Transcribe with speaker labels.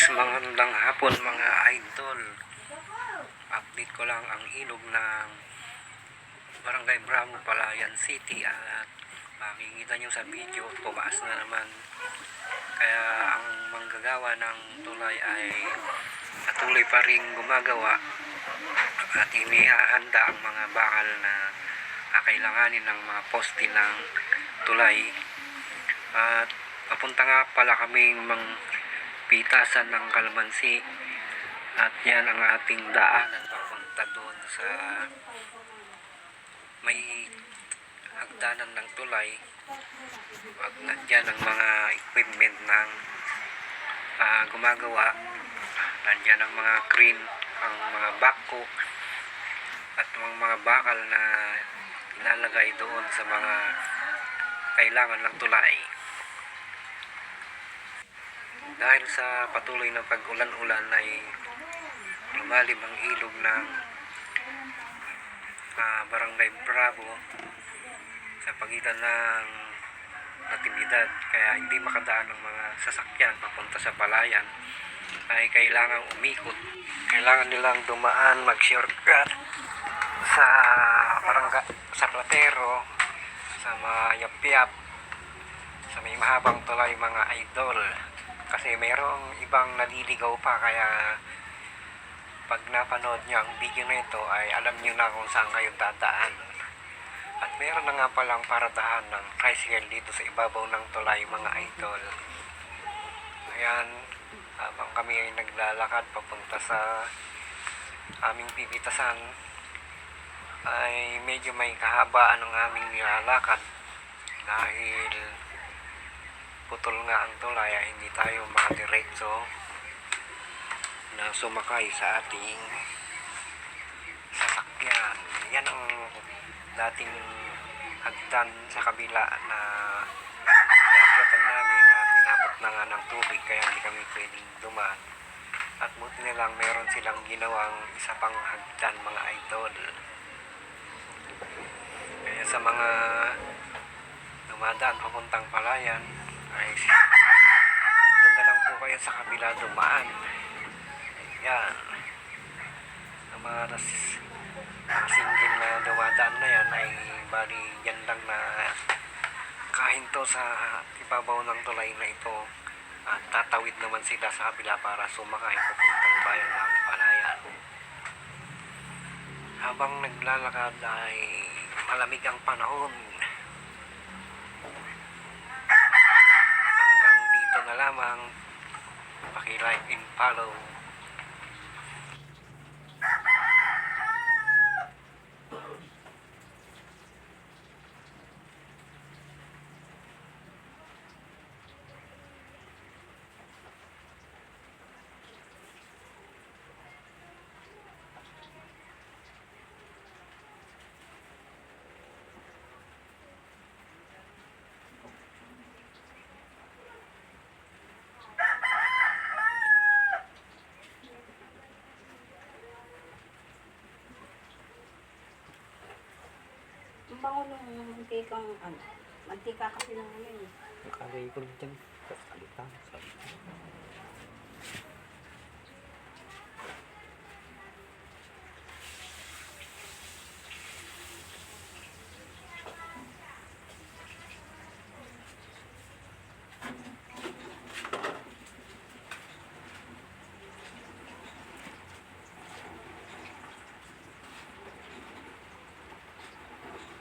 Speaker 1: magandang hapon mga idol. Update ko lang ang ilog ng Barangay Bravo, Palayan City, at makikita nyo sa video, tumaas na naman. Kaya ang manggagawa ng tulay ay patuloy pa rin gumagawa at inihahanda ang mga bakal na kakailanganin ng mga poste ng tulay. At papunta nga pala kaming pitasan ng Kalamansi, at yan ang ating daanan papunta doon sa may hagdanan ng tulay. At nandyan ang mga equipment ng gumagawa. Nandyan ang mga crane, ang mga backhoe at mga bakal na ilalagay doon sa mga kailangan ng tulay. Dahil sa patuloy na pag-ulan-ulan ay lumalim ang ilog ng Barangay Bravo sa pagitan ng Natividad, kaya hindi makadaan ng mga sasakyan papunta sa Palayan. Ay kailangang umikot, kailangan nilang dumaan, mag-shortcut sa barangay, sa Platero, sa Mayapyap, sa may mahabang tulay mga idol. Kasi mayroong ibang naliligaw pa, kaya pag napanood nyo ang video na ito ay alam nyo na kung saan kayo dadaan. At meron na nga palang paradahan ng tricycle dito sa ibabaw ng tulay mga idol. Ayan, habang kami ay naglalakad papunta sa aming pipitasan, ay medyo may kahabaan ang aming nilalakad dahil putol nga ang tulay, ay hindi tayo makadiretso na sumakay sa ating sasakyan. Yan ang dating hagdan sa kabila na nakyatan namin, at inabot na nga ng tubig kaya hindi kami pwedeng dumaan. At buti na lang meron silang ginawang isa pang hagdan mga idol. Kaya sa mga dumadaan papuntang Palayan ay doon na lang po kayo sa kabila dumaan. Yan, ang mga single na dumadaan na yan ay bali yan lang na kahinto sa ibabaw ng tulay na ito, at tatawid naman sila sa kabila para sumakay papuntang bayan ng Palayan. Habang naglalakad ay malamig ang panahon. Hanggang dito na lamang. Paki-like and follow.
Speaker 2: Ang bango ng mantikang mantika kasi ng ano yun.
Speaker 1: Nakalay ko dyan. Salita.